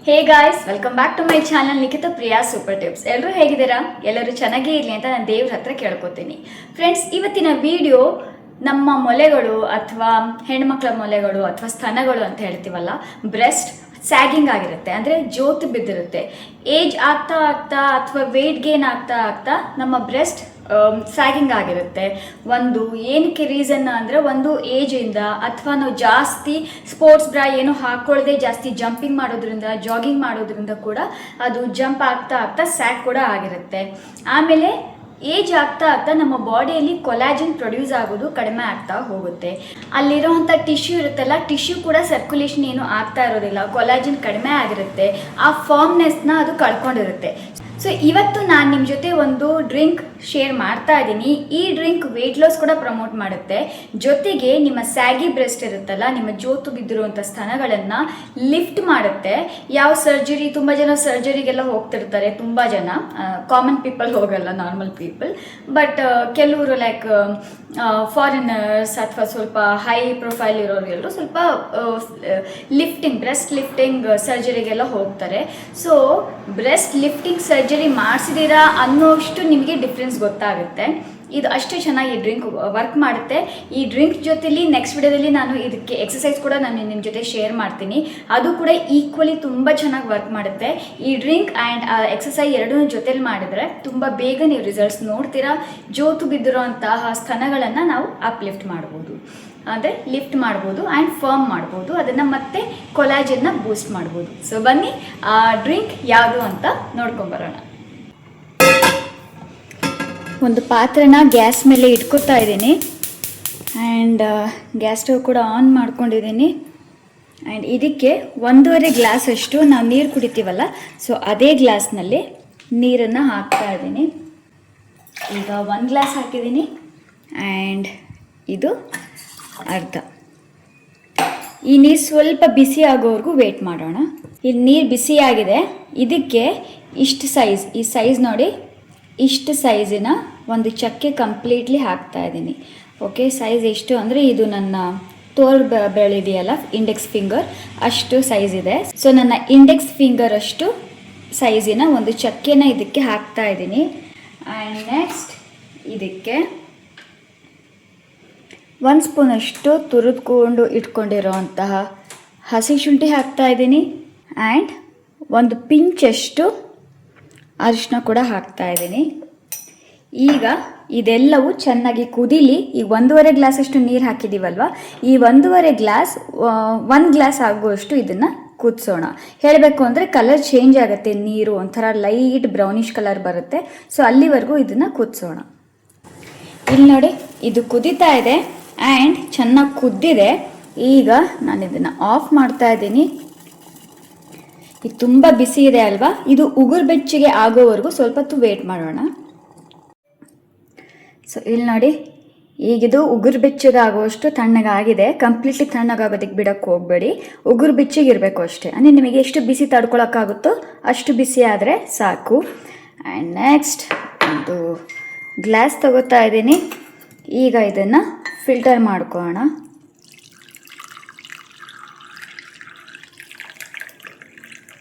Hey guys, welcome back to my channel Nikhita Priya super tips. ಎಲ್ಲರೂ ಹೇಗಿದ್ದೀರಾ? ಎಲ್ಲರೂ ಚೆನ್ನಾಗೇ ಇರಲಿ ಅಂತ ನಾನು ದೇವ್ರ ಹತ್ರ ಕೇಳ್ಕೊತೀನಿ. ಫ್ರೆಂಡ್ಸ್, ಇವತ್ತಿನ ವಿಡಿಯೋ ನಮ್ಮ ಮೊಲೆಗಳು ಅಥವಾ ಹೆಣ್ಮಕ್ಳ ಮೊಲೆಗಳು ಅಥವಾ ಸ್ತನಗಳು ಅಂತ ಹೇಳ್ತೀವಲ್ಲ, ಬ್ರೆಸ್ಟ್ ಸ್ಯಾಗಿಂಗ್ ಆಗಿರುತ್ತೆ, ಅಂದರೆ ಜೋತು ಬಿದ್ದಿರುತ್ತೆ. ಏಜ್ ಆಗ್ತಾ ಆಗ್ತಾ ಅಥವಾ ವೆಯ್ಟ್ ಗೇನ್ ಆಗ್ತಾ ಆಗ್ತಾ ನಮ್ಮ ಬ್ರೆಸ್ಟ್ ಸ್ಯಾಗಿಂಗ್ ಆಗಿರುತ್ತೆ. ಒಂದು ಏನಕ್ಕೆ ರೀಸನ್ ಅಂದರೆ, ಒಂದು ಏಜಿಂದ ಅಥವಾ ನಾವು ಜಾಸ್ತಿ ಸ್ಪೋರ್ಟ್ಸ್ ಬ್ರಾ ಏನು ಹಾಕ್ಕೊಳ್ಳದೆ ಜಾಸ್ತಿ ಜಂಪಿಂಗ್ ಮಾಡೋದ್ರಿಂದ, ಜಾಗಿಂಗ್ ಮಾಡೋದ್ರಿಂದ ಕೂಡ ಅದು ಜಂಪ್ ಆಗ್ತಾ ಆಗ್ತಾ ಸ್ಯಾಗ್ ಕೂಡ ಆಗಿರುತ್ತೆ. ಆಮೇಲೆ ಏಜ್ ಆಗ್ತಾ ಆಗ್ತಾ ನಮ್ಮ ಬಾಡಿಯಲ್ಲಿ ಕೊಲಾಜಿನ್ ಪ್ರೊಡ್ಯೂಸ್ ಆಗೋದು ಕಡಿಮೆ ಆಗ್ತಾ ಹೋಗುತ್ತೆ. ಅಲ್ಲಿರೋವಂಥ ಟಿಶ್ಯೂ ಇರುತ್ತಲ್ಲ, ಟಿಶ್ಯೂ ಕೂಡ ಸರ್ಕ್ಯುಲೇಷನ್ ಏನು ಆಗ್ತಾ ಇರೋದಿಲ್ಲ, ಕೊಲಾಜಿನ್ ಕಡಿಮೆ ಆಗಿರುತ್ತೆ, ಆ ಫಾರ್ಮ್ನೆಸ್ನ ಅದು ಕಳ್ಕೊಂಡಿರುತ್ತೆ. ಸೊ ಇವತ್ತು ನಾನು ನಿಮ್ಮ ಜೊತೆ ಒಂದು ಡ್ರಿಂಕ್ ಶೇರ್ ಮಾಡ್ತಾ ಇದ್ದೀನಿ. ಈ ಡ್ರಿಂಕ್ ವೆಯ್ಟ್ ಲಾಸ್ ಕೂಡ ಪ್ರಮೋಟ್ ಮಾಡುತ್ತೆ, ಜೊತೆಗೆ ನಿಮ್ಮ ಸ್ಯಾಗಿ ಬ್ರೆಸ್ಟ್ ಇರುತ್ತಲ್ಲ, ನಿಮ್ಮ ಜೋತು ಬಿದ್ದಿರುವಂಥ ಸ್ತನಗಳನ್ನು ಲಿಫ್ಟ್ ಮಾಡುತ್ತೆ. ಯಾವ ಸರ್ಜರಿ, ತುಂಬ ಜನ ಸರ್ಜರಿಗೆಲ್ಲ ಹೋಗ್ತಿರ್ತಾರೆ, ತುಂಬ ಜನ ಕಾಮನ್ ಪೀಪಲ್ ಹೋಗಲ್ಲ, ನಾರ್ಮಲ್ ಪೀಪಲ್. ಬಟ್ ಕೆಲವರು ಲೈಕ್ ಫಾರಿನರ್ಸ್ ಅಥವಾ ಸ್ವಲ್ಪ ಹೈ ಪ್ರೊಫೈಲ್ ಇರೋರು ಎಲ್ಲರೂ ಸ್ವಲ್ಪ ಲಿಫ್ಟಿಂಗ್, ಬ್ರೆಸ್ಟ್ ಲಿಫ್ಟಿಂಗ್ ಸರ್ಜರಿಗೆಲ್ಲ ಹೋಗ್ತಾರೆ. ಸೊ ಬ್ರೆಸ್ಟ್ ಲಿಫ್ಟಿಂಗ್ ಸರ್ಜರಿ ಮಾಡಿಸಿದ್ದೀರಾ ಅನ್ನೋಷ್ಟು ನಿಮಗೆ ಡಿಫ್ರೆನ್ಸ್ ಗೊತ್ತಾಗುತ್ತೆ. ಇದು ಅಷ್ಟೇ ಚೆನ್ನಾಗಿ ಈ ಡ್ರಿಂಕ್ ವರ್ಕ್ ಮಾಡುತ್ತೆ. ಈ ಡ್ರಿಂಕ್ ಜೊತೆಲಿ ನೆಕ್ಸ್ಟ್ ವಿಡಿಯೋದಲ್ಲಿ ನಾನು ಇದಕ್ಕೆ ಎಕ್ಸಸೈಸ್ ಕೂಡ ನಾನು ನಿಮ್ಮ ಜೊತೆ ಶೇರ್ ಮಾಡ್ತೀನಿ, ಅದು ಕೂಡ ಈಕ್ವಲಿ ತುಂಬ ಚೆನ್ನಾಗಿ ವರ್ಕ್ ಮಾಡುತ್ತೆ. ಈ ಡ್ರಿಂಕ್ ಆ್ಯಂಡ್ ಎಕ್ಸಸೈಸ್ ಎರಡೂ ಜೊತೆಲಿ ಮಾಡಿದ್ರೆ ತುಂಬ ಬೇಗ ನೀವು ರಿಸಲ್ಟ್ಸ್ ನೋಡ್ತೀರಾ. ಜೋತು ಬಿದ್ದಿರೋಂತಹ ಸ್ತನಗಳನ್ನು ನಾವು ಅಪ್ಲಿಫ್ಟ್ ಮಾಡ್ಬೋದು, ಅಂದರೆ ಲಿಫ್ಟ್ ಮಾಡ್ಬೋದು ಆ್ಯಂಡ್ ಫರ್ಮ್ ಮಾಡ್ಬೋದು, ಅದನ್ನು ಮತ್ತೆ ಕೊಲಾಜನ್ನ ಬೂಸ್ಟ್ ಮಾಡ್ಬೋದು. ಸೊ ಬನ್ನಿ ಆ ಡ್ರಿಂಕ್ ಯಾವುದು ಅಂತ ನೋಡ್ಕೊಂಬರೋಣ. ಒಂದು ಪಾತ್ರೆನ ಗ್ಯಾಸ್ ಮೇಲೆ ಇಟ್ಕೊತಾ ಇದ್ದೀನಿ ಆ್ಯಂಡ್ ಗ್ಯಾಸ್ ಸ್ಟವ್ ಕೂಡ ಆನ್ ಮಾಡ್ಕೊಂಡಿದ್ದೀನಿ. ಆ್ಯಂಡ್ ಇದಕ್ಕೆ 1.5 ಗ್ಲಾಸ್ ಅಷ್ಟು ನಾವು ನೀರು ಕುಡಿತೀವಲ್ಲ, ಸೊ ಅದೇ ಗ್ಲಾಸ್ನಲ್ಲಿ ನೀರನ್ನು ಹಾಕ್ತಾ ಇದ್ದೀನಿ. ಈಗ 1 ಗ್ಲಾಸ್ ಹಾಕಿದ್ದೀನಿ ಆ್ಯಂಡ್ ಇದು ಅರ್ಧ. ಈ ನೀರು ಸ್ವಲ್ಪ ಬಿಸಿ ಆಗೋವರೆಗೂ ವೇಟ್ ಮಾಡೋಣ. ಈ ನೀರು ಬಿಸಿಯಾಗಿದೆ, ಇದಕ್ಕೆ ಇಷ್ಟು ಸೈಜ್, ಈ ಸೈಜ್ ನೋಡಿ, ಇಷ್ಟು ಸೈಜಿನ ಒಂದು ಚಕ್ಕೆ ಕಂಪ್ಲೀಟ್ಲಿ ಹಾಕ್ತಾ ಇದ್ದೀನಿ. ಓಕೆ, ಸೈಜ್ ಎಷ್ಟು ಅಂದರೆ ಇದು ನನ್ನ ತೋರ್ ಬೆಳೆದಿದೆಯಲ್ಲ, ಇಂಡೆಕ್ಸ್ ಫಿಂಗರ್ ಅಷ್ಟು ಸೈಜ್ ಇದೆ. ಸೊ ನನ್ನ ಇಂಡೆಕ್ಸ್ ಫಿಂಗರ್ ಅಷ್ಟು ಸೈಜಿನ ಒಂದು ಚಕ್ಕೆನ ಇದಕ್ಕೆ ಹಾಕ್ತಾ ಇದ್ದೀನಿ. ಆ್ಯಂಡ್ ನೆಕ್ಸ್ಟ್ ಇದಕ್ಕೆ 1 ಸ್ಪೂನಷ್ಟು ತುರಿದುಕೊಂಡು ಇಟ್ಕೊಂಡಿರೋಂತಹ ಹಸಿ ಶುಂಠಿ ಹಾಕ್ತಾ ಇದ್ದೀನಿ. ಆ್ಯಂಡ್ ಒಂದು ಪಿಂಚಷ್ಟು ಅರಿಶಿನ ಕೂಡ ಹಾಕ್ತಾ ಇದ್ದೀನಿ. ಈಗ ಇದೆಲ್ಲವೂ ಚೆನ್ನಾಗಿ ಕುದೀಲಿ. ಈಗ 1.5 ಗ್ಲಾಸಷ್ಟು ನೀರು ಹಾಕಿದ್ದೀವಲ್ವ, ಈ 1.5 ಗ್ಲಾಸ್ 1 ಗ್ಲಾಸ್ ಆಗುವಷ್ಟು ಇದನ್ನು ಕುದಿಸೋಣ. ಹೇಳಬೇಕು ಅಂದರೆ ಕಲರ್ ಚೇಂಜ್ ಆಗುತ್ತೆ, ನೀರು ಒಂಥರ ಲೈಟ್ ಬ್ರೌನಿಷ್ ಕಲರ್ ಬರುತ್ತೆ. ಸೊ ಅಲ್ಲಿವರೆಗೂ ಇದನ್ನು ಕುದಿಸೋಣ. ಇಲ್ಲಿ ನೋಡಿ, ಇದು ಕುದೀತಾ ಇದೆ ಆ್ಯಂಡ್ ಚೆನ್ನಾಗಿ ಕುದ್ದಿದೆ. ಈಗ ನಾನು ಇದನ್ನು ಆಫ್ ಮಾಡ್ತಾ ಇದ್ದೀನಿ. ಇದು ತುಂಬ ಬಿಸಿ ಇದೆ ಅಲ್ವಾ, ಇದು ಉಗುರು ಬೆಚ್ಚಗೆ ಆಗೋವರೆಗೂ ಸ್ವಲ್ಪ ಹೊತ್ತು ವೇಟ್ ಮಾಡೋಣ. ಸೊ ಇಲ್ಲಿ ನೋಡಿ, ಈಗಿದು ಉಗುರು ಬೆಚ್ಚಗೆ ಆಗೋಷ್ಟು ತಣ್ಣಗಾಗಿದೆ. ಕಂಪ್ಲೀಟ್ಲಿ ತಣ್ಣಗಾಗೋದಕ್ಕೆ ಬಿಡೋಕ್ಕೆ ಹೋಗಬೇಡಿ, ಉಗುರು ಬೆಚ್ಚಗೆ ಇರಬೇಕು ಅಷ್ಟೇ. ಅಂದರೆ ನಿಮಗೆ ಎಷ್ಟು ಬಿಸಿ ತಡ್ಕೊಳಕ್ಕಾಗುತ್ತೋ ಅಷ್ಟು ಬಿಸಿ ಆದರೆ ಸಾಕು. ಆ್ಯಂಡ್ ನೆಕ್ಸ್ಟ್ ಒಂದು ಗ್ಲಾಸ್ ತಗೋತಾ ಇದ್ದೀನಿ. ಈಗ ಇದನ್ನು ಫಿಲ್ಟರ್ ಮಾಡ್ಕೊಳ್ಳೋಣ.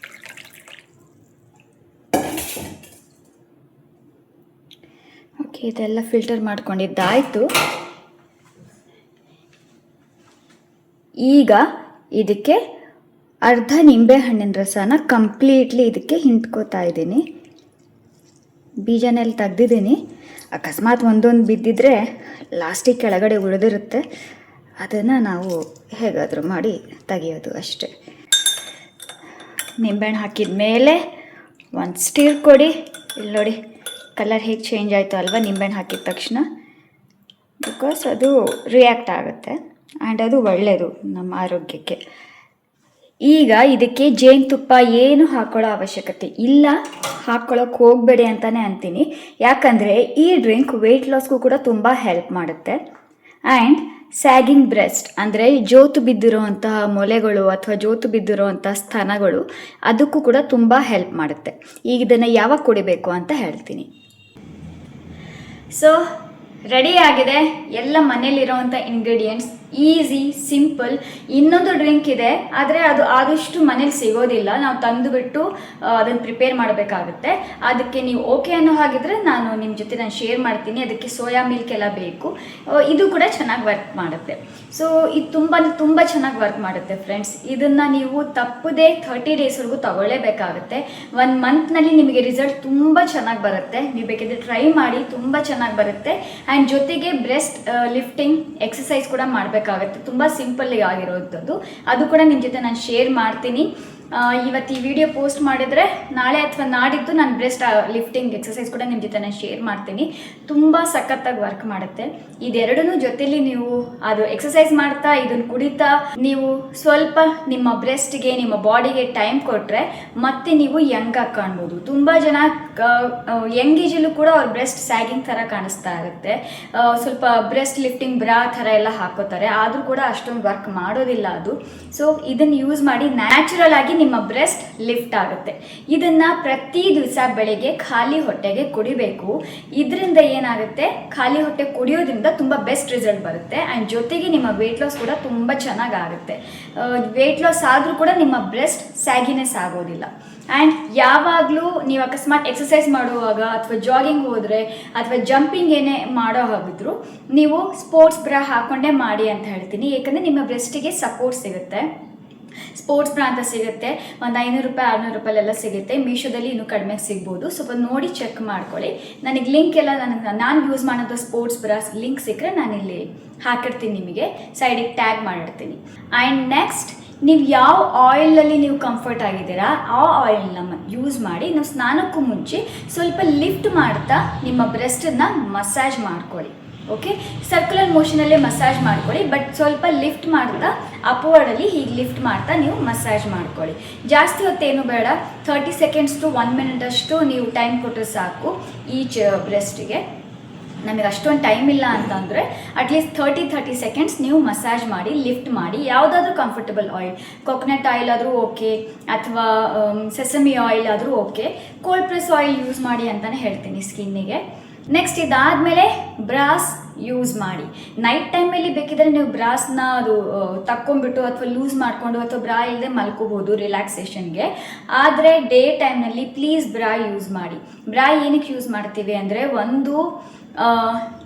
ಓಕೆ, ಇದೆಲ್ಲ ಫಿಲ್ಟರ್ ಮಾಡ್ಕೊಂಡಿದ್ದಾಯಿತು. ಈಗ ಇದಕ್ಕೆ ಅರ್ಧ ನಿಂಬೆ ಹಣ್ಣಿನ ರಸನ ಕಂಪ್ಲೀಟ್ಲಿ ಇದಕ್ಕೆ ಹಿಂಡ್ಕೋತಾ ಇದ್ದೀನಿ. ಬೀಜನೆಲ್ಲ ತೆಗ್ದಿದ್ದೀನಿ. ಅಕಸ್ಮಾತ್ ಒಂದೊಂದು ಬಿದ್ದಿದ್ರೆ ಲಾಸ್ಟಿಗೆ ಕೆಳಗಡೆ ಉಳಿದಿರುತ್ತೆ, ಅದನ್ನು ನಾವು ಹೇಗಾದರೂ ಮಾಡಿ ತೆಗಿಯೋದು ಅಷ್ಟೆ. ನಿಂಬೆಹಣ್ಣು ಹಾಕಿದ ಮೇಲೆ ಒಂದು ಸ್ಟಿರ್ ಕೊಡಿ. ಇಲ್ಲಿ ನೋಡಿ, ಕಲರ್ ಹೇಗೆ ಚೇಂಜ್ ಆಯಿತು ಅಲ್ವಾ ನಿಂಬೆಹಣ್ಣು ಹಾಕಿದ ತಕ್ಷಣ. ಬಿಕಾಸ್ ಅದು ರಿಯಾಕ್ಟ್ ಆಗುತ್ತೆ ಆ್ಯಂಡ್ ಅದು ಒಳ್ಳೆಯದು ನಮ್ಮ ಆರೋಗ್ಯಕ್ಕೆ. ಈಗ ಇದಕ್ಕೆ ಜೇನುತುಪ್ಪ ಏನು ಹಾಕೊಳ್ಳೋ ಅವಶ್ಯಕತೆ ಇಲ್ಲ, ಹಾಕ್ಕೊಳ್ಳೋಕೆ ಹೋಗಬೇಡಿ ಅಂತಲೇ ಅಂತೀನಿ. ಯಾಕಂದರೆ ಈ ಡ್ರಿಂಕ್ ವೆಯ್ಟ್ ಲಾಸ್ಗೂ ಕೂಡ ತುಂಬ ಹೆಲ್ಪ್ ಮಾಡುತ್ತೆ. ಆ್ಯಂಡ್ ಸ್ಯಾಗಿಂಗ್ ಬ್ರೆಸ್ಟ್ ಅಂದರೆ ಜೋತು ಬಿದ್ದಿರೋವಂತಹ ಮೊಲೆಗಳು ಅಥವಾ ಜೋತು ಬಿದ್ದಿರೋವಂಥ ಸ್ತನಗಳು, ಅದಕ್ಕೂ ಕೂಡ ತುಂಬ ಹೆಲ್ಪ್ ಮಾಡುತ್ತೆ. ಈಗ ಇದನ್ನು ಯಾವಾಗ ಕುಡಿಬೇಕು ಅಂತ ಹೇಳ್ತೀನಿ. ಸೊ ರೆಡಿ ಆಗಿದೆ ಎಲ್ಲ ಮನೇಲಿರೋವಂಥ ಇಂಗ್ರೀಡಿಯೆಂಟ್ಸ್. Easy simple. ಇನ್ನೊಂದು ಡ್ರಿಂಕ್ ಇದೆ, ಆದರೆ ಅದು ಆದಷ್ಟು ಮನೇಲಿ ಸಿಗೋದಿಲ್ಲ, ನಾವು ತಂದುಬಿಟ್ಟು ಅದನ್ನು ಪ್ರಿಪೇರ್ ಮಾಡಬೇಕಾಗುತ್ತೆ. ಅದಕ್ಕೆ ನೀವು ಓಕೆ ಅನ್ನೋ ಹಾಗಿದ್ರೆ ನಾನು ನಿಮ್ಮ ಜೊತೆ ಶೇರ್ ಮಾಡ್ತೀನಿ. ಅದಕ್ಕೆ ಸೋಯಾ ಮಿಲ್ಕ್ ಎಲ್ಲ ಬೇಕು. ಇದು ಕೂಡ ಚೆನ್ನಾಗಿ ವರ್ಕ್ ಮಾಡುತ್ತೆ. ಸೊ ಇದು ತುಂಬ ಚೆನ್ನಾಗಿ ವರ್ಕ್ ಮಾಡುತ್ತೆ ಫ್ರೆಂಡ್ಸ್. ಇದನ್ನು ನೀವು ತಪ್ಪದೆ 30 ಡೇಸ್ವರೆಗೂ ತಗೊಳ್ಳೇಬೇಕಾಗುತ್ತೆ. 1 ಮಂತ್ನಲ್ಲಿ ನಿಮಗೆ ರಿಸಲ್ಟ್ ತುಂಬ ಚೆನ್ನಾಗಿ ಬರುತ್ತೆ. ನೀವು ಬೇಕಿದ್ರೆ ಟ್ರೈ ಮಾಡಿ, ತುಂಬ ಚೆನ್ನಾಗಿ ಬರುತ್ತೆ. ಆ್ಯಂಡ್ ಜೊತೆಗೆ ಬ್ರೆಸ್ಟ್ ಲಿಫ್ಟಿಂಗ್ ಎಕ್ಸಸೈಸ್ ಕೂಡ ಮಾಡಬೇಕಾಗುತ್ತೆ. ತುಂಬ ಸಿಂಪಲ್ ಆಗಿರೋವಂಥದ್ದು. ಅದು ಕೂಡ ನಿಮ್ಮ ಜೊತೆ ನಾನು ಶೇರ್ ಮಾಡ್ತೀನಿ. ಇವತ್ತು ಈ ವಿಡಿಯೋ ಪೋಸ್ಟ್ ಮಾಡಿದರೆ ನಾಳೆ ಅಥವಾ ನಾಡಿದ್ದು ನಾನು ಬ್ರೆಸ್ಟ್ ಲಿಫ್ಟಿಂಗ್ ಎಕ್ಸಸೈಸ್ ಕೂಡ ನಿಮ್ಮ ಜೊತೆ ನಾನು ಶೇರ್ ಮಾಡ್ತೀನಿ. ತುಂಬ ಸಖತ್ತಾಗಿ ವರ್ಕ್ ಮಾಡುತ್ತೆ. ಇದೆರಡನ್ನೂ ಜೊತೆಲಿ ನೀವು ಅದು ಎಕ್ಸಸೈಸ್ ಮಾಡ್ತಾ ಇದನ್ನು ಕುಡಿತಾ ನೀವು ಸ್ವಲ್ಪ ನಿಮ್ಮ ಬ್ರೆಸ್ಟ್ಗೆ ನಿಮ್ಮ ಬಾಡಿಗೆ ಟೈಮ್ ಕೊಟ್ಟರೆ ಮತ್ತೆ ನೀವು ಯಂಗಾಗಿ ಕಾಣ್ಬೋದು. ತುಂಬ ಜನ ಯಂಗ್ ಏಜಲ್ಲೂ ಕೂಡ ಅವ್ರ ಬ್ರೆಸ್ಟ್ ಸ್ಯಾಗಿಂಗ್ ಥರ ಕಾಣಿಸ್ತಾ ಇರುತ್ತೆ. ಸ್ವಲ್ಪ ಬ್ರೆಸ್ಟ್ ಲಿಫ್ಟಿಂಗ್ ಬ್ರಾ ಥರ ಎಲ್ಲ ಹಾಕೋತಾರೆ, ಆದರೂ ಕೂಡ ಅಷ್ಟೊಂದು ವರ್ಕ್ ಮಾಡೋದಿಲ್ಲ ಅದು. ಸೊ ಇದನ್ನು ಯೂಸ್ ಮಾಡಿ ನ್ಯಾಚುರಲ್ ಆಗಿ ನಿಮ್ಮ ಬ್ರೆಸ್ಟ್ ಲಿಫ್ಟ್ ಆಗುತ್ತೆ. ಇದನ್ನು ಪ್ರತಿ ದಿವಸ ಬೆಳಗ್ಗೆ ಖಾಲಿ ಹೊಟ್ಟೆಗೆ ಕುಡಿಬೇಕು. ಇದರಿಂದ ಏನಾಗುತ್ತೆ, ಖಾಲಿ ಹೊಟ್ಟೆ ಕುಡಿಯೋದ್ರಿಂದ ತುಂಬ ಬೆಸ್ಟ್ ರಿಸಲ್ಟ್ ಬರುತ್ತೆ. ಆ್ಯಂಡ್ ಜೊತೆಗೆ ನಿಮ್ಮ ವೆಯ್ಟ್ ಲಾಸ್ ಕೂಡ ತುಂಬ ಚೆನ್ನಾಗಾಗುತ್ತೆ. ವೆಯ್ಟ್ ಲಾಸ್ ಆದರೂ ಕೂಡ ನಿಮ್ಮ ಬ್ರೆಸ್ಟ್ ಸ್ಯಾಗಿನೆಸ್ ಆಗೋದಿಲ್ಲ. ಆ್ಯಂಡ್ ಯಾವಾಗಲೂ ನೀವು ಅಕಸ್ಮಾತ್ ಎಕ್ಸಸೈಸ್ ಮಾಡುವಾಗ ಅಥವಾ ಜಾಗಿಂಗ್ ಹೋದರೆ ಅಥವಾ ಜಂಪಿಂಗ್ ಏನೇ ಮಾಡೋ ಹಾಗಿದ್ರು ನೀವು ಸ್ಪೋರ್ಟ್ಸ್ ಬ್ರಾ ಹಾಕ್ಕೊಂಡೇ ಮಾಡಿ ಅಂತ ಹೇಳ್ತೀನಿ. ಏಕೆಂದರೆ ನಿಮ್ಮ ಬ್ರೆಸ್ಟಿಗೆ ಸಪೋರ್ಟ್ ಸಿಗುತ್ತೆ. ಸ್ಪೋರ್ಟ್ಸ್ ಬ್ರಾ ಅಂತ ಸಿಗುತ್ತೆ, ಒಂದು 500 ರೂಪಾಯಿ 600 ರೂಪಾಯಿಲೆಲ್ಲ ಸಿಗುತ್ತೆ. ಮೀಶೋದಲ್ಲಿ ಇನ್ನೂ ಕಡಿಮೆಗೆ ಸಿಗ್ಬೋದು. ಸ್ವಲ್ಪ ನೋಡಿ ಚೆಕ್ ಮಾಡ್ಕೊಳ್ಳಿ. ನನಗೆ ಲಿಂಕ್ ಎಲ್ಲ ನಾನು ಯೂಸ್ ಮಾಡೋದು ಸ್ಪೋರ್ಟ್ಸ್ ಬ್ರಾಸ್ ಲಿಂಕ್ ಸಿಕ್ಕರೆ ನಾನಿಲ್ಲಿ ಹಾಕಿರ್ತೀನಿ, ನಿಮಗೆ ಸೈಡಿಗೆ ಟ್ಯಾಗ್ ಮಾಡಿರ್ತೀನಿ. ಆ್ಯಂಡ್ ನೆಕ್ಸ್ಟ್, ನೀವು ಯಾವ ಆಯಿಲಲ್ಲಿ ನೀವು ಕಂಫರ್ಟ್ ಆಗಿದ್ದೀರಾ ಆ ಆಯಿಲ್ನ ಯೂಸ್ ಮಾಡಿ ನಾವು ಸ್ನಾನಕ್ಕೂ ಮುಂಚೆ ಸ್ವಲ್ಪ ಲಿಫ್ಟ್ ಮಾಡ್ತಾ ನಿಮ್ಮ ಬ್ರೆಸ್ಟನ್ನು ಮಸಾಜ್ ಮಾಡ್ಕೊಳ್ಳಿ. ಓಕೆ, ಸರ್ಕ್ಯುಲರ್ ಮೋಷನಲ್ಲೇ ಮಸಾಜ್ ಮಾಡ್ಕೊಳ್ಳಿ, ಬಟ್ ಸ್ವಲ್ಪ ಲಿಫ್ಟ್ ಮಾಡ್ತಾ ಅಪ್ವರ್ಡಲ್ಲಿ ಹೀಗೆ ಲಿಫ್ಟ್ ಮಾಡ್ತಾ ನೀವು ಮಸಾಜ್ ಮಾಡ್ಕೊಳ್ಳಿ. ಜಾಸ್ತಿ ಹೊತ್ತೇನು ಬೇಡ, 30 ಸೆಕೆಂಡ್ಸ್ ಟು 1 ಮಿನಿಟ್ ಅಷ್ಟು ನೀವು ಟೈಮ್ ಕೊಟ್ಟರೆ ಸಾಕು ಈಚ್ ಬ್ರೆಸ್ಟಿಗೆ. ನಮಗೆ ಅಷ್ಟೊಂದು ಟೈಮ್ ಇಲ್ಲ ಅಂತಂದರೆ ಅಟ್ಲೀಸ್ಟ್ 30 ಸೆಕೆಂಡ್ಸ್ ನೀವು ಮಸಾಜ್ ಮಾಡಿ ಲಿಫ್ಟ್ ಮಾಡಿ. ಯಾವುದಾದ್ರೂ ಕಂಫರ್ಟಬಲ್ ಆಯಿಲ್, ಕೊಕೊನಟ್ ಆಯಿಲ್ ಆದರೂ ಓಕೆ ಅಥವಾ ಸೆಸಮಿ ಆಯಿಲ್ ಆದರೂ okay. Cold press oil use ಮಾಡಿ ಅಂತಲೇ ಹೇಳ್ತೀನಿ ಸ್ಕಿನ್ನಿಗೆ. ನೆಕ್ಸ್ಟ್ ಇದಾದಮೇಲೆ ಬ್ರಾಸ್ ಯೂಸ್ ಮಾಡಿ. ನೈಟ್ ಟೈಮಲ್ಲಿ ಬೇಕಿದ್ರೆ ನೀವು ಬ್ರಾಸ್ನ ಅದು ತಕ್ಕೊಂಬಿಟ್ಟು ಅಥವಾ ಲೂಸ್ ಮಾಡಿಕೊಂಡು ಅಥವಾ ಬ್ರಾ ಇಲ್ಲದೆ ಮಲ್ಕೋಬೋದು ರಿಲ್ಯಾಕ್ಸೇಷನ್ಗೆ. ಆದರೆ ಡೇ ಟೈಮ್ನಲ್ಲಿ ಪ್ಲೀಸ್ ಬ್ರಾ ಯೂಸ್ ಮಾಡಿ. ಬ್ರಾ ಏನಕ್ಕೆ ಯೂಸ್ ಮಾಡ್ತೀವಿ ಅಂದರೆ, ಒಂದು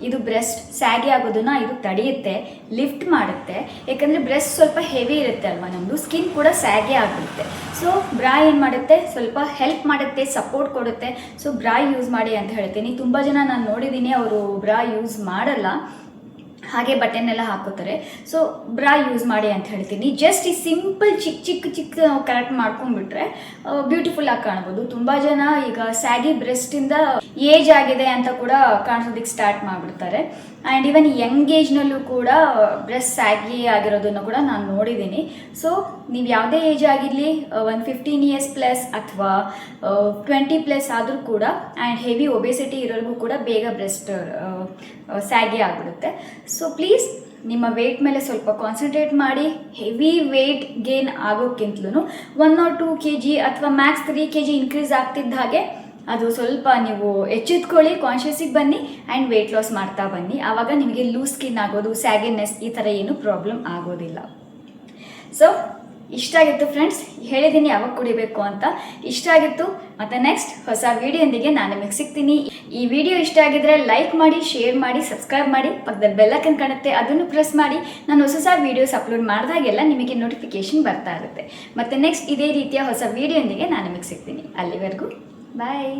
ಇದು ಬ್ರೆಸ್ಟ್ ಸ್ಯಾಗಿ ಆಗೋದನ್ನು ಇದು ತಡೆಯುತ್ತೆ, ಲಿಫ್ಟ್ ಮಾಡುತ್ತೆ. ಯಾಕಂದರೆ ಬ್ರೆಸ್ಟ್ ಸ್ವಲ್ಪ ಹೆವಿ ಇರುತ್ತೆ ಅಲ್ವಾ, ನಮ್ಮದು ಸ್ಕಿನ್ ಕೂಡ ಸ್ಯಾಗಿ ಆಗಿರುತ್ತೆ. ಸೊ ಬ್ರಾ ಏನು ಮಾಡುತ್ತೆ, ಸ್ವಲ್ಪ ಹೆಲ್ಪ್ ಮಾಡುತ್ತೆ, ಸಪೋರ್ಟ್ ಕೊಡುತ್ತೆ. ಸೊ ಬ್ರಾ ಯೂಸ್ ಮಾಡಿ ಅಂತ ಹೇಳ್ತೀನಿ. ತುಂಬ ಜನ ನಾನು ನೋಡಿದ್ದೀನಿ ಅವರು ಬ್ರಾ ಯೂಸ್ ಮಾಡಲ್ಲ, ಹಾಗೆ ಬಟನ್ನೆಲ್ಲ ಹಾಕೋತಾರೆ. ಸೊ ಬ್ರಾ ಯೂಸ್ ಮಾಡಿ ಅಂತ ಹೇಳ್ತೀನಿ. ಜಸ್ಟ್ ಈ ಸಿಂಪಲ್ ಚಿಕ್ಕ ಕರೆಕ್ಟ್ ಮಾಡ್ಕೊಂಡ್ಬಿಟ್ರೆ ಬ್ಯೂಟಿಫುಲ್ ಆಗಿ ಕಾಣ್ಬೋದು. ತುಂಬ ಜನ ಈಗ ಸ್ಯಾಗಿ ಬ್ರೆಸ್ಟಿಂದ ಏಜ್ ಆಗಿದೆ ಅಂತ ಕೂಡ ಕಾಣಿಸೋದಕ್ಕೆ ಸ್ಟಾರ್ಟ್ ಮಾಡಿಬಿಡ್ತಾರೆ. ಆ್ಯಂಡ್ ಈವನ್ ಯಂಗ್ ಏಜ್ನಲ್ಲೂ ಕೂಡ ಬ್ರೆಸ್ಟ್ ಸ್ಯಾಗಿ ಆಗಿರೋದನ್ನು ಕೂಡ ನಾನು ನೋಡಿದ್ದೀನಿ. ಸೊ ನೀವು ಯಾವುದೇ ಏಜ್ ಆಗಿರಲಿ, ಒಂದು 15 ಇಯರ್ಸ್ ಪ್ಲಸ್ ಅಥವಾ 20+ ಆದರೂ ಕೂಡ, ಆ್ಯಂಡ್ ಹೆವಿ ಒಬೆಸಿಟಿ ಇರೋರಿಗೂ ಕೂಡ ಬೇಗ ಬ್ರೆಸ್ಟ್ ಸ್ಯಾಗಿ ಆಗಿಬಿಡುತ್ತೆ. ಸೊ ಪ್ಲೀಸ್ ನಿಮ್ಮ ವೆಯ್ಟ್ ಮೇಲೆ ಸ್ವಲ್ಪ ಕಾನ್ಸಂಟ್ರೇಟ್ ಮಾಡಿ. ಹೆವಿ ವೆಯ್ಟ್ ಗೇನ್ ಆಗೋಕ್ಕಿಂತಲೂ 1 or 2 kg ಅಥವಾ ಮ್ಯಾಕ್ಸ್ 3 kg ಇನ್ಕ್ರೀಸ್ ಆಗ್ತಿದ್ದ ಹಾಗೆ ಅದು ಸ್ವಲ್ಪ ನೀವು ಎಚ್ಚೆತ್ಕೊಳ್ಳಿ, ಕಾನ್ಷಿಯಸ್ಸಿಗೆ ಬನ್ನಿ ಆ್ಯಂಡ್ ವೆಯ್ಟ್ ಲಾಸ್ ಮಾಡ್ತಾ ಬನ್ನಿ. ಆವಾಗ ನಿಮಗೆ ಲೂಸ್ ಸ್ಕಿನ್ ಆಗೋದು, ಸ್ಯಾಗಿನೆಸ್ ಈ ಥರ ಏನೂ ಪ್ರಾಬ್ಲಮ್ ಆಗೋದಿಲ್ಲ. ಸೊ ಇಷ್ಟ ಆಗಿತ್ತು ಫ್ರೆಂಡ್ಸ್, ಹೇಳಿದ್ದೀನಿ ಯಾವಾಗ ಕುಡಿಬೇಕು ಅಂತ. ಇಷ್ಟ ಆಗಿತ್ತು. ಮತ್ತು ನೆಕ್ಸ್ಟ್ ಹೊಸ ವಿಡಿಯೋಂದಿಗೆ ನಾನು ನಿಮಗೆ ಸಿಗ್ತೀನಿ. ಈ ವಿಡಿಯೋ ಇಷ್ಟ ಆಗಿದ್ರೆ ಲೈಕ್ ಮಾಡಿ, ಶೇರ್ ಮಾಡಿ, ಸಬ್ಸ್ಕ್ರೈಬ್ ಮಾಡಿ, ಪಕ್ಕದಲ್ಲಿ ಬೆಲ್ ಐಕಾನ್ ಕಾಣುತ್ತೆ ಅದನ್ನು ಪ್ರೆಸ್ ಮಾಡಿ. ನಾನು ಹೊಸ ವೀಡಿಯೋಸ್ ಅಪ್ಲೋಡ್ ಮಾಡಿದಾಗೆಲ್ಲ ನಿಮಗೆ ನೋಟಿಫಿಕೇಶನ್ ಬರ್ತಾ ಇರುತ್ತೆ. ಮತ್ತು ನೆಕ್ಸ್ಟ್ ಇದೇ ರೀತಿಯ ಹೊಸ ವಿಡಿಯೋಂದಿಗೆ ನಾನು ನಿಮಗೆ ಸಿಗ್ತೀನಿ. ಅಲ್ಲಿವರೆಗೂ ಬಾಯ್.